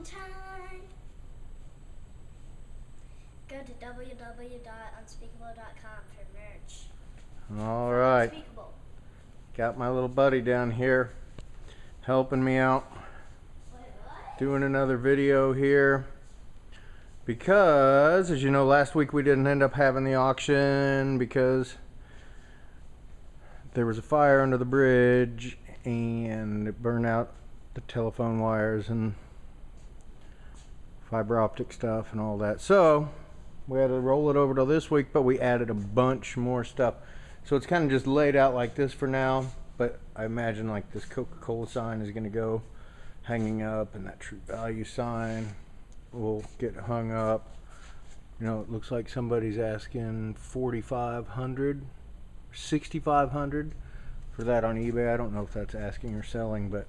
time. Go to www.unspeakable.com for merch. All right. Unspeakable. Got my little buddy down here helping me out. Wait, what? Doing another video here. Because, as you know, last week we didn't end up having the auction because there was a fire under the bridge and it burned out the telephone wires and fiber optic stuff and all that. So we had to roll it over to this week, but we added a bunch more stuff. So it's kind of just laid out like this for now, but I imagine like this Coca-Cola sign is going to go hanging up, and that True Value sign will get hung up. You know, it looks like somebody's asking $4,500, $6,500 for that on eBay. I don't know if that's asking or selling, but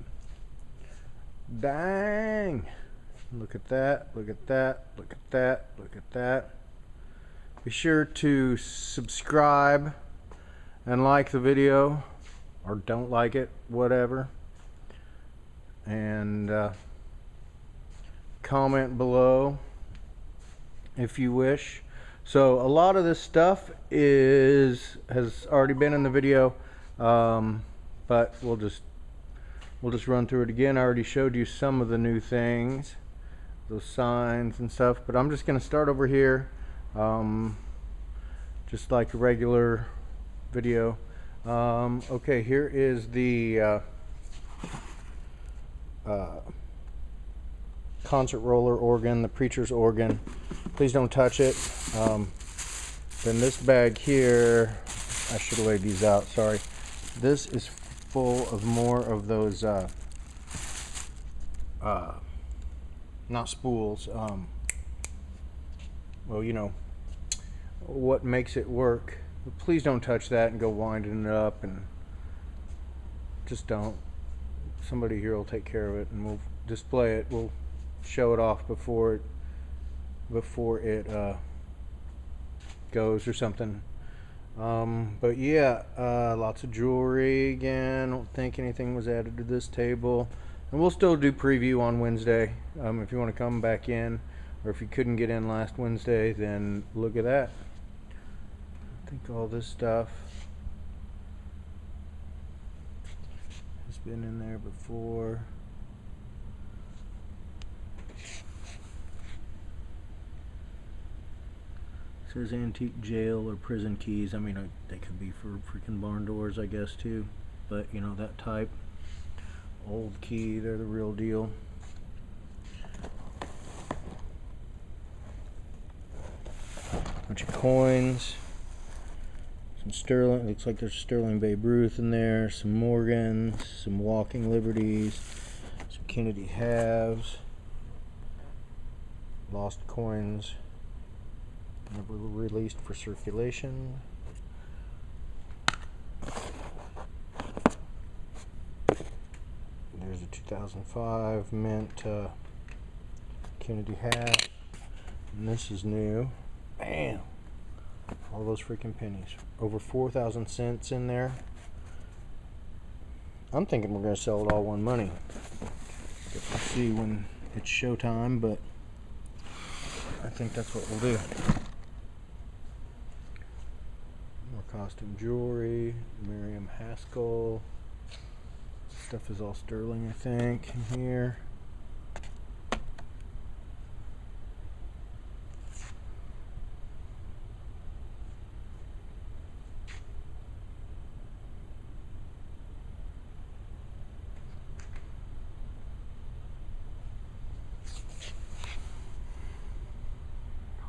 dang, look at that, look at that, look at that, look at that. Be sure to subscribe and like the video, or don't like it, whatever, and comment below if you wish. So a lot of this stuff has already been in the video, but we'll just run through it again. I already showed you some of the new things, those signs and stuff, but I'm just going to start over here, just like a regular video. Okay, here is the concert roller organ, the preacher's organ. Please don't touch it. Then this bag here, I should have laid these out, sorry. This is full of more of those not spools, well, you know what makes it work. But please don't touch that and go winding it up, and just don't. Somebody here will take care of it, and we'll display it. We'll show it off before it goes or something. But yeah, lots of jewelry again. I don't think anything was added to this table, and we'll still do preview on Wednesday. If you want to come back in, or if you couldn't get in last Wednesday, then look at that. I think all this stuff has been in there before. It says antique jail or prison keys. I mean, they could be for freaking barn doors, I guess, too. But, you know, that type. Old key, they're the real deal. Bunch of coins. Some Sterling, looks like there's Sterling Babe Ruth in there. Some Morgans, some Walking Liberties, some Kennedy halves. Lost coins. Never released for circulation. There's a 2005 mint Kennedy hat. And this is new. Bam! All those freaking pennies. Over 4,000 cents in there. I'm thinking we're going to sell it all one money. We'll see when it's showtime, but I think that's what we'll do. More costume jewelry. Miriam Haskell. Stuff is all sterling, I think, in here.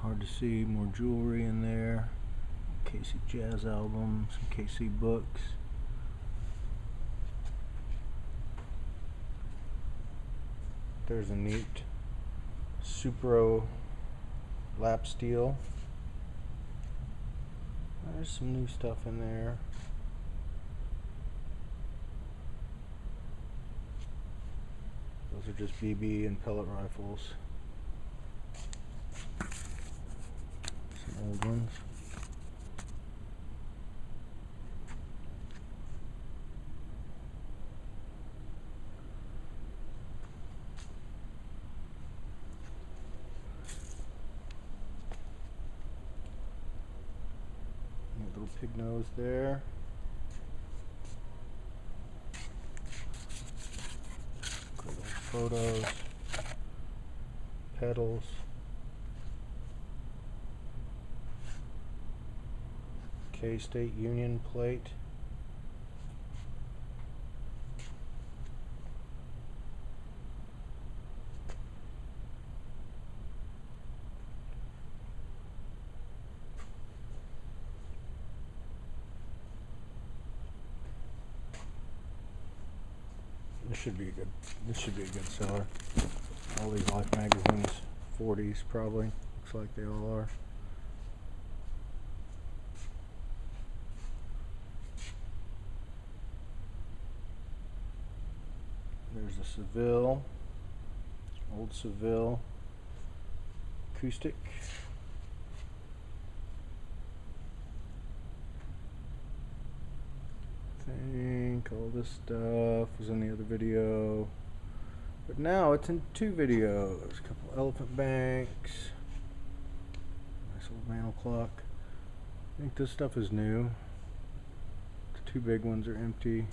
Hard to see. More jewelry in there. Casey jazz album, some Casey books. There's a neat Supro lap steel. There's some new stuff in there. Those are just BB and pellet rifles. Some old ones. Pig nose there. Great old photos. Pedals. K-State Union plate. This should be a good seller. All these Life magazines, 40s probably. Looks like they all are. There's a Seville, old Seville acoustic. I think all this stuff was in the other video, but now it's in 2 videos. A couple elephant banks, nice old mantle clock. I think this stuff is new. The 2 big ones are empty.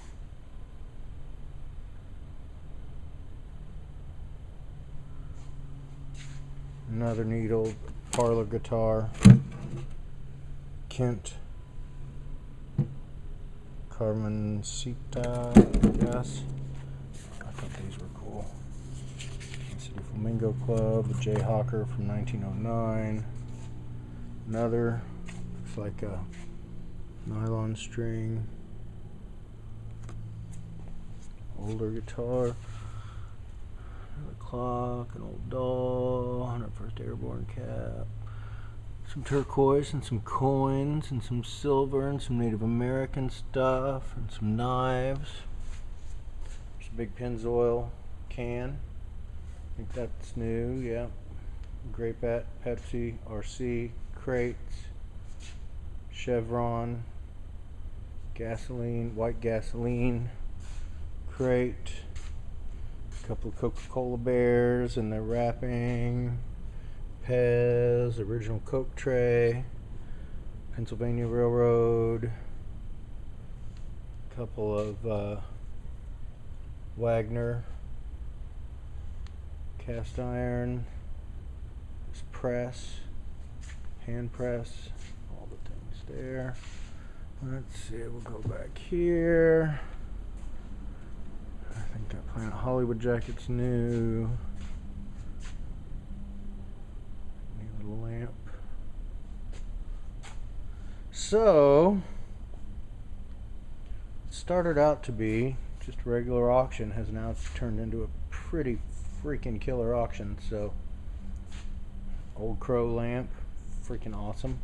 Another neat old parlor guitar, Kent Carmencita, I guess. I thought these were cool. Kansas City Flamingo Club, the J Hawker from 1909. Another, looks like a nylon string. Older guitar. Another clock, an old doll, 101st Airborne cap. Some turquoise and some coins and some silver and some Native American stuff and some knives. There's a big Pennzoil can. I think that's new, yeah. Grape at Pepsi, RC, crates, Chevron, gasoline, white gasoline, crate, a couple of Coca-Cola bears and their wrapping. Pez, original Coke tray, Pennsylvania Railroad, a couple of Wagner, cast iron, this press, hand press, all the things there. Let's see, we'll go back here. I think that Planet Hollywood jacket's new. Lamp. So it started out to be just a regular auction, has now turned into a pretty freaking killer auction. So old crow lamp, freaking awesome.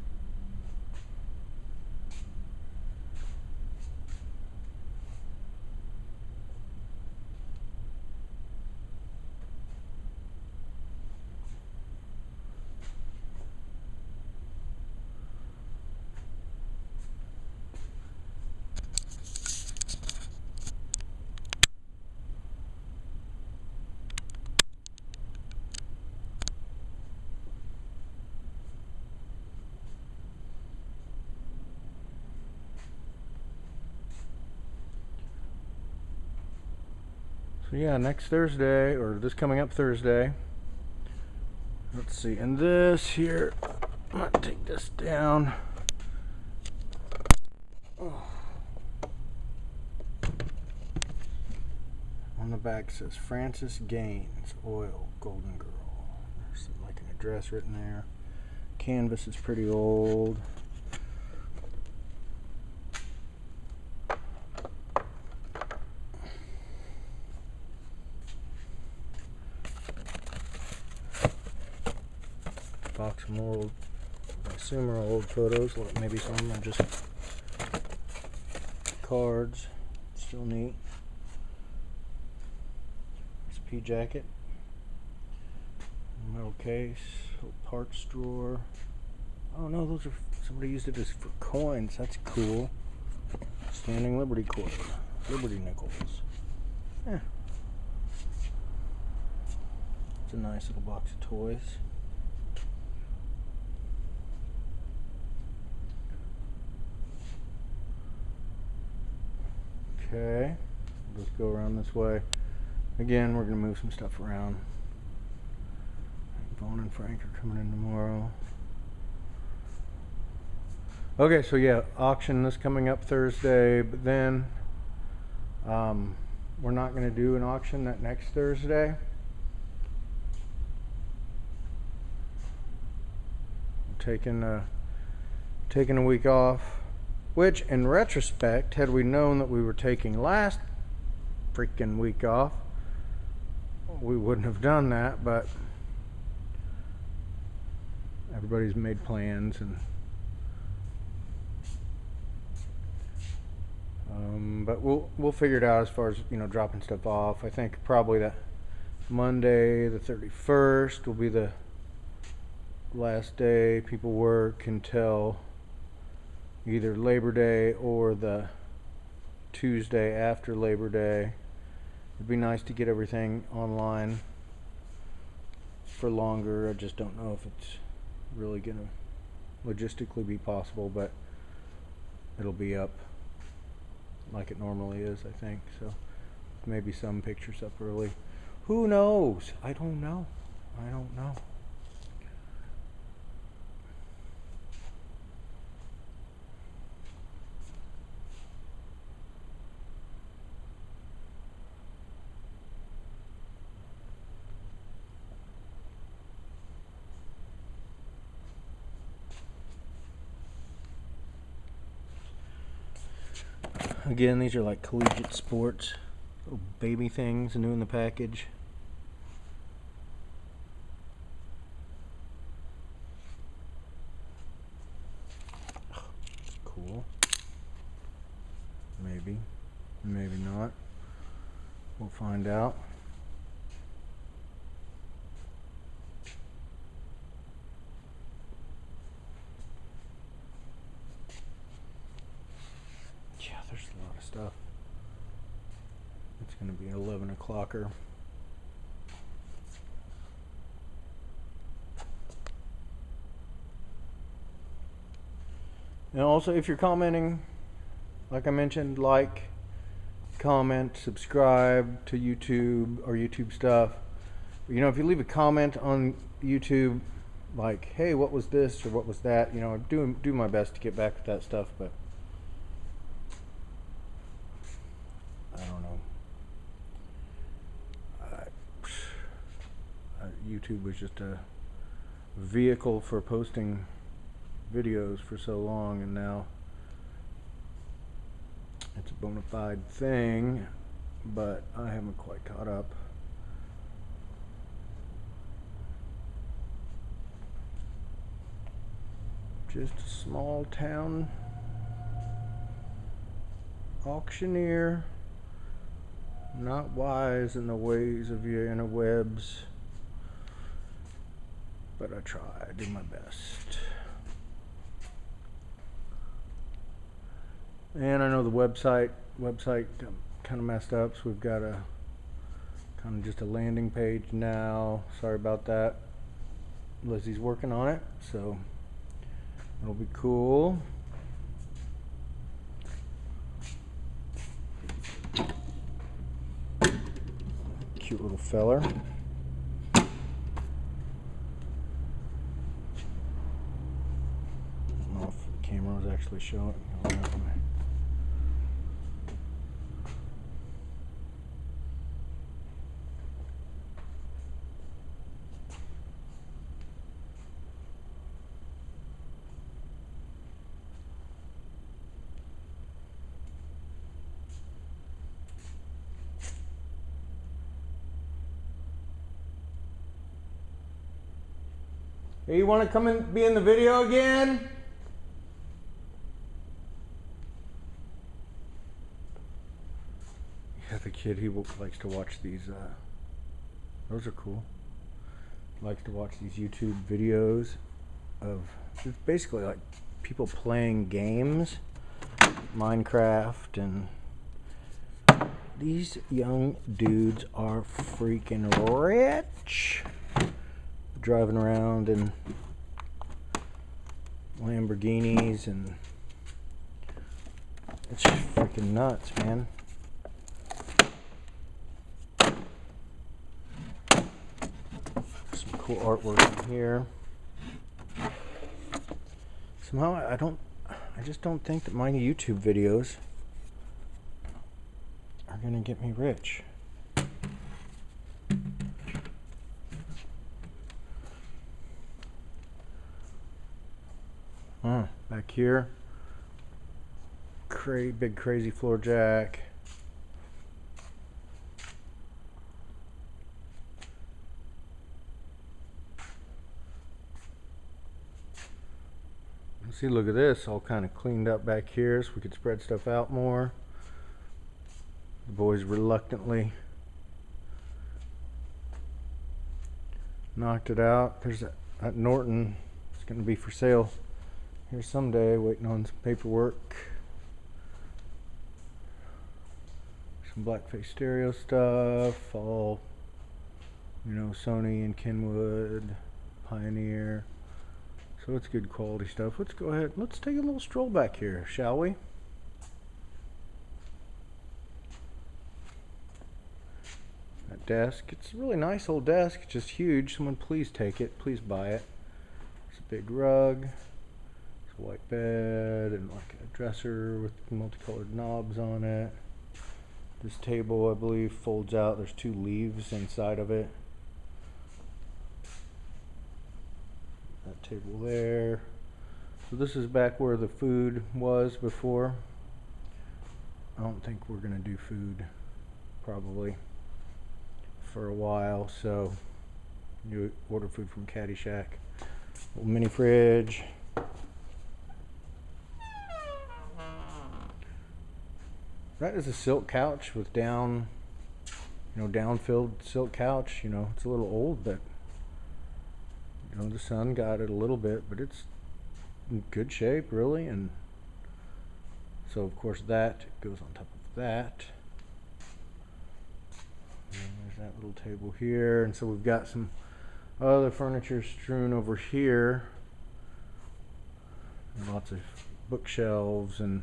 So yeah, next Thursday, or this coming up Thursday, let's see, and this here, I'm gonna take this down. Oh. On the back it says Frances Gaines, oil, golden girl. There's like an address written there. Canvas is pretty old. Box of more old, I assume are old photos, maybe some of them are just cards. Still neat. SP jacket, metal case, little parts drawer. Oh no, those are, somebody used it as for coins. That's cool. Standing Liberty coin, Liberty nickels. Yeah, it's a nice little box of toys. Okay, let's go around this way. Again, we're gonna move some stuff around. Vaughn and Frank are coming in tomorrow. Okay, so yeah, auction this coming up Thursday, but then we're not gonna do an auction that next Thursday. Taking a week off, which in retrospect, had we known that we were taking last freaking week off, we wouldn't have done that, but everybody's made plans, and but we'll figure it out as far as, you know, dropping stuff off. I think probably that Monday the 31st will be the last day people work until either Labor Day or the Tuesday after Labor Day. It'd be nice to get everything online for longer. I just don't know if it's really gonna logistically be possible, but it'll be up like it normally is, I think. So maybe some pictures up early. Who knows? I don't know. Again, these are like collegiate sports, little baby things new in the package. Cool. Maybe not. We'll find out. Yeah, there's a lot of stuff. It's going to be an 11 o'clocker. And also, if you're commenting, like I mentioned, like, comment, subscribe to YouTube or YouTube stuff. You know, if you leave a comment on YouTube, like, hey, what was this or what was that, you know, do my best to get back with that stuff, but I don't know. YouTube was just a vehicle for posting videos for so long, and now it's a bona fide thing, but I haven't quite caught up. Just a small town auctioneer, not wise in the ways of your interwebs, but I try, I do my best. And I know the website kind of messed up, so we've got a kind of just a landing page now. Sorry about that. Lizzie's working on it, so it'll be cool. Cute little feller. I don't know if the camera was actually showing. Hey, you want to come and be in the video again? Yeah, the kid, he likes to watch these, those are cool. Likes to watch these YouTube videos of, it's basically like people playing games, Minecraft, and these young dudes are freaking rich. Driving around in Lamborghinis, and it's just freaking nuts, man. cool artwork in here. Somehow I just don't think that my YouTube videos are gonna get me rich. Back here, big crazy floor jack. See, look at this, all kind of cleaned up back here so we could spread stuff out more. The boys reluctantly knocked it out. There's that Norton. It's going to be for sale here someday, waiting on some paperwork. Some blackface stereo stuff, all, you know, Sony and Kenwood, Pioneer. So it's good quality stuff. Let's go ahead. Let's take a little stroll back here, shall we? That desk. It's a really nice old desk. It's just huge. Someone please take it. Please buy it. It's a big rug. It's a white bed and like a dresser with multicolored knobs on it. This table, I believe, folds out. There's 2 leaves inside of it. That table there. So this is back where the food was before. I don't think we're gonna do food probably for a while, so you order food from Caddyshack. Little mini fridge. That is a silk couch with down, you know, down-filled silk couch. You know, it's a little old, but you know, the sun got it a little bit, but it's in good shape, really. And so, of course, that goes on top of that. And there's that little table here. And so we've got some other furniture strewn over here. And lots of bookshelves and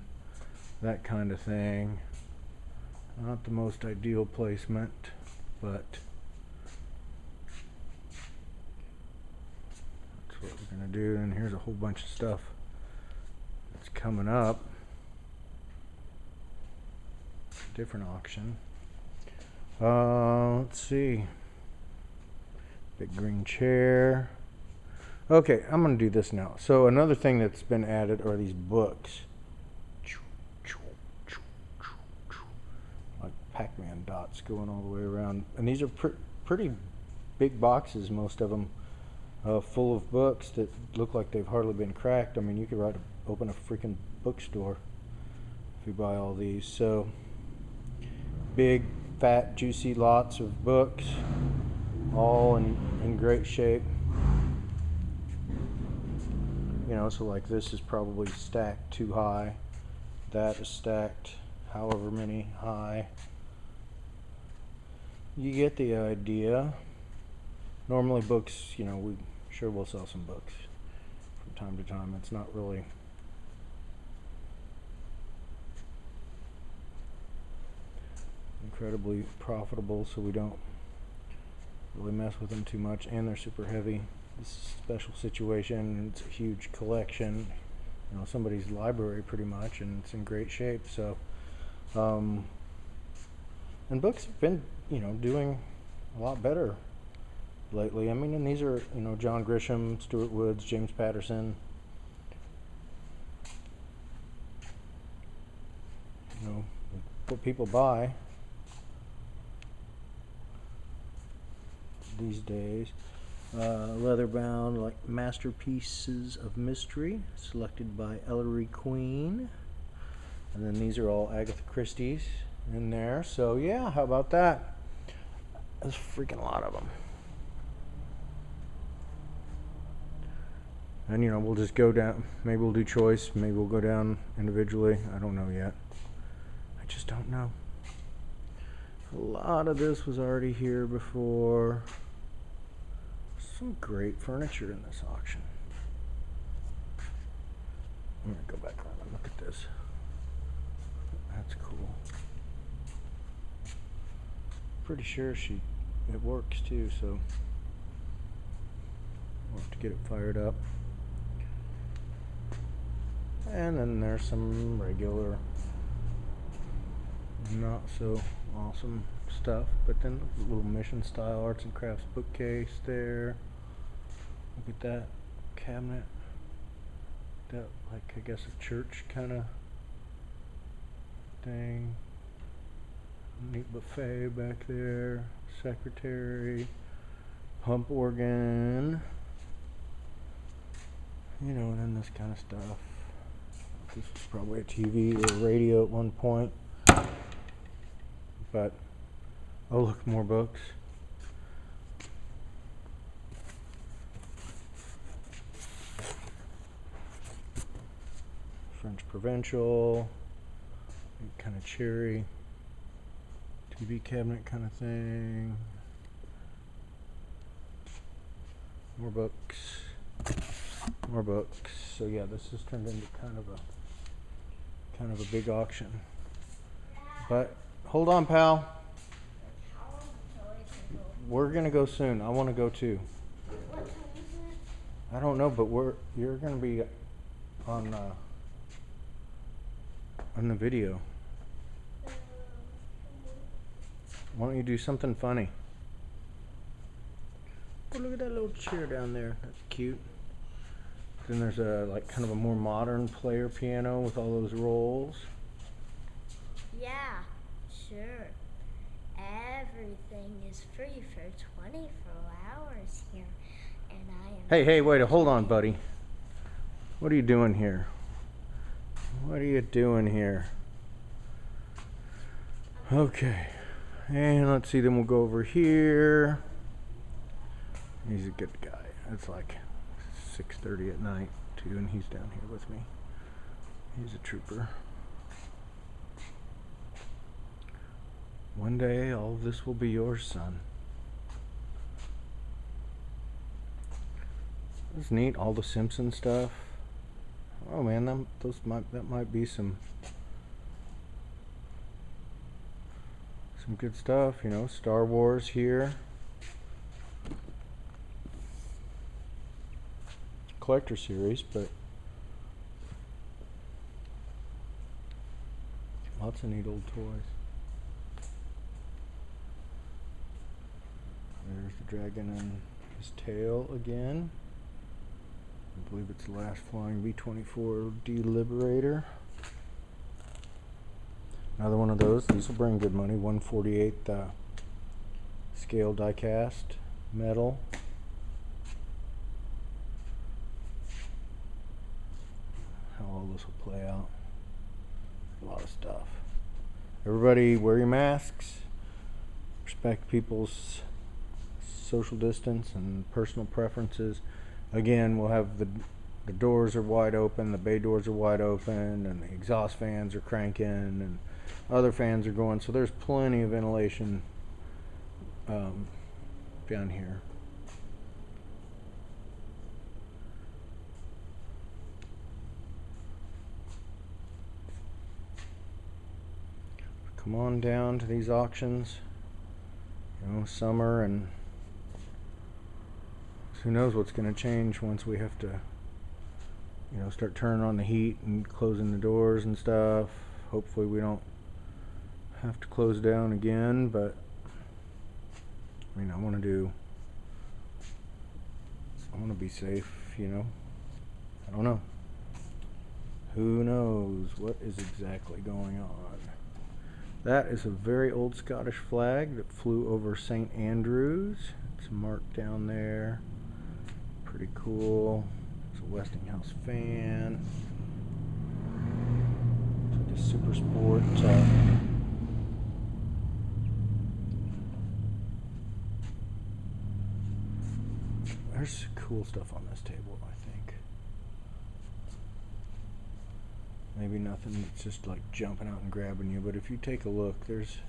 that kind of thing. Not the most ideal placement, but what we're gonna do. And here's a whole bunch of stuff that's coming up. Different auction. Let's see. Big green chair. Okay, I'm gonna do this now. So another thing that's been added are these books. Like Pac-Man dots going all the way around. And these are pretty big boxes, most of them. Full of books that look like they've hardly been cracked. I mean, you could open a freaking bookstore if you buy all these. So, big, fat, juicy lots of books, all in great shape. You know, so like this is probably stacked too high. That is stacked however many high. You get the idea. Normally books, you know, we sure will sell some books from time to time. It's not really incredibly profitable, so we don't really mess with them too much, and they're super heavy. This is a special situation. It's a huge collection, you know, somebody's library pretty much, and it's in great shape. So and books have been, you know, doing a lot better lately. I mean, and these are, you know, John Grisham, Stuart Woods, James Patterson. You know, what people buy these days. Leather bound, like Masterpieces of Mystery, selected by Ellery Queen. And then these are all Agatha Christie's in there. So yeah, how about that? There's a freaking lot of them. And you know, we'll just go down. Maybe we'll do choice. Maybe we'll go down individually. I don't know yet. I just don't know. A lot of this was already here before. Some great furniture in this auction. I'm gonna go back around and look at this. That's cool. Pretty sure it works too, so We'll have to get it fired up. And then there's some regular, not so awesome stuff, but then a little mission style arts and crafts bookcase there. Look at that cabinet. That, like, I guess a church kind of thing. Neat buffet back there. Secretary. Pump organ. You know, and then this kind of stuff. This was probably a TV or a radio at one point. But, oh look, more books. French Provincial, kind of cherry, TV cabinet kind of thing. More books, more books. So yeah, this has turned into kind of a big auction. But hold on, pal. We're gonna go soon. I want to go too. What time is it? I don't know, but you're gonna be on the video. Why don't you do something funny? Oh, look at that little chair down there. That's cute. Then there's a kind of a more modern player piano with all those rolls. Yeah, sure. Everything is free for 24 hours here, and I am. Hey, wait, hold on, buddy. What are you doing here? What are you doing here? Okay, and let's see, then we'll go over here. He's a good guy. It's like 6:30 at night too, and he's down here with me. He's a trooper. One day all of this will be yours, son. That's neat, all the Simpson stuff. Oh man, that might be some good stuff, you know. Star Wars here. Collector series, but lots of neat old toys. There's the dragon and his tail again. I believe it's the last flying V-24 Deliberator. Another one of those. These will bring good money. 1/48 scale die cast metal. How all this will play out. A lot of stuff. Everybody wear your masks. Respect people's social distance and personal preferences. Again, we'll have the doors are wide open, the bay doors are wide open, and the exhaust fans are cranking, and other fans are going, so there's plenty of ventilation down here. Come on down to these auctions. You know, summer, and who knows what's going to change once we have to, you know, start turning on the heat and closing the doors and stuff. Hopefully we don't have to close down again, but I mean, I want to be safe, you know. I don't know. Who knows what is exactly going on. That is a very old Scottish flag that flew over St. Andrews. It's marked down there. Pretty cool. It's a Westinghouse fan. It's like a Super Sport. There's cool stuff on this table, I think. Maybe nothing that's just like jumping out and grabbing you, but if you take a look, there's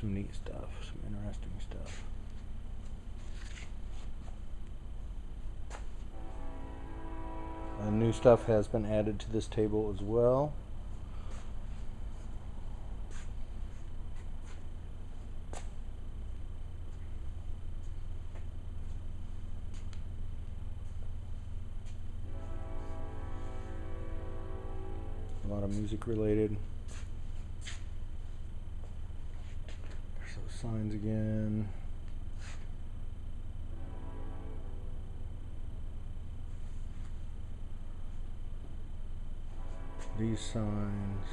some neat stuff, some interesting stuff. New stuff has been added to this table as well. music related. There's those signs again. These signs.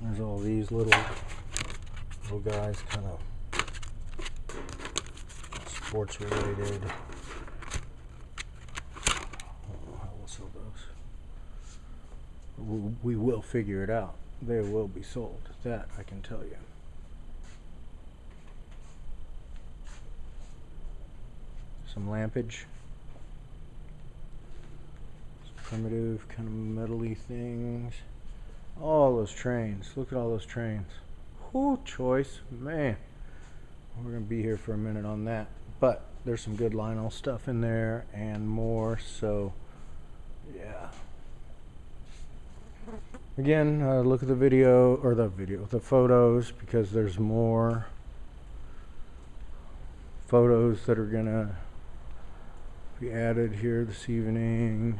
There's all these little guys, kind of sports related. I don't know how we'll sell those. We will figure it out. They will be sold. That I can tell you. Some lampage. Primitive kind of metally things. All those trains. Look at all those trains. Whoo, choice. Man. We're going to be here for a minute on that. But there's some good Lionel stuff in there and more. So, yeah. Again, look at the video, or the photos, because there's more photos that are going to be added here this evening.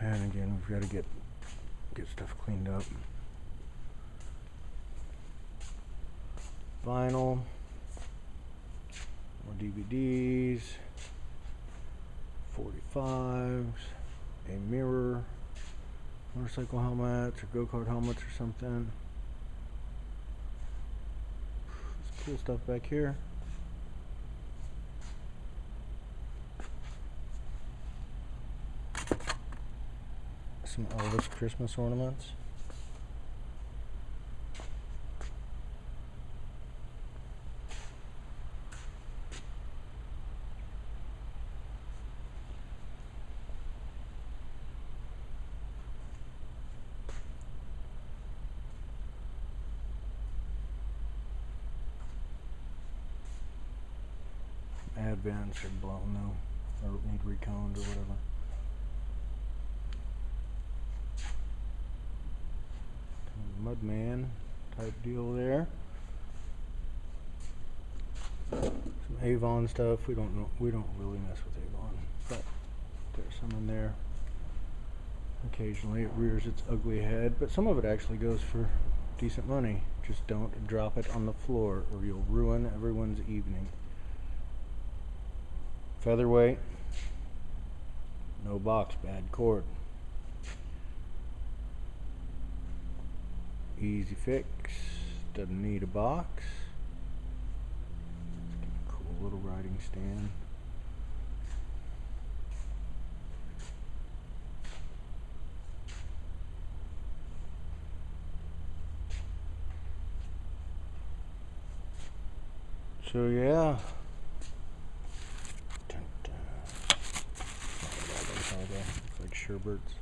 And again, we've got to get stuff cleaned up. Vinyl, more DVDs, 45s, a mirror, motorcycle helmets or go-kart helmets or something. Some cool stuff back here. Some Elvis Christmas ornaments. Advents are blown though, or need reconed or whatever. Mudman type deal there. Some Avon stuff. We don't really mess with Avon, but there's some in there. Occasionally it rears its ugly head, but some of it actually goes for decent money. Just don't drop it on the floor or you'll ruin everyone's evening. Featherweight, no box, bad cord. Easy fix, doesn't need a box. Cool little writing stand. So yeah. Looks like Sherbert's.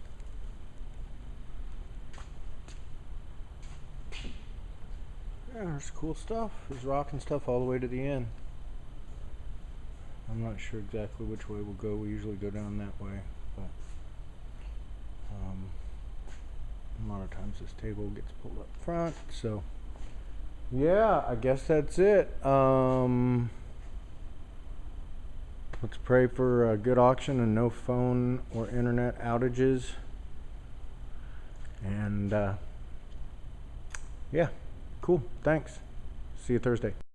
Yeah, there's cool stuff. There's rocking stuff all the way to the end. I'm not sure exactly which way we'll go. We usually go down that way, but a lot of times this table gets pulled up front. So yeah, I guess that's it. Let's pray for a good auction and no phone or internet outages. And yeah. Cool. Thanks. See you Thursday.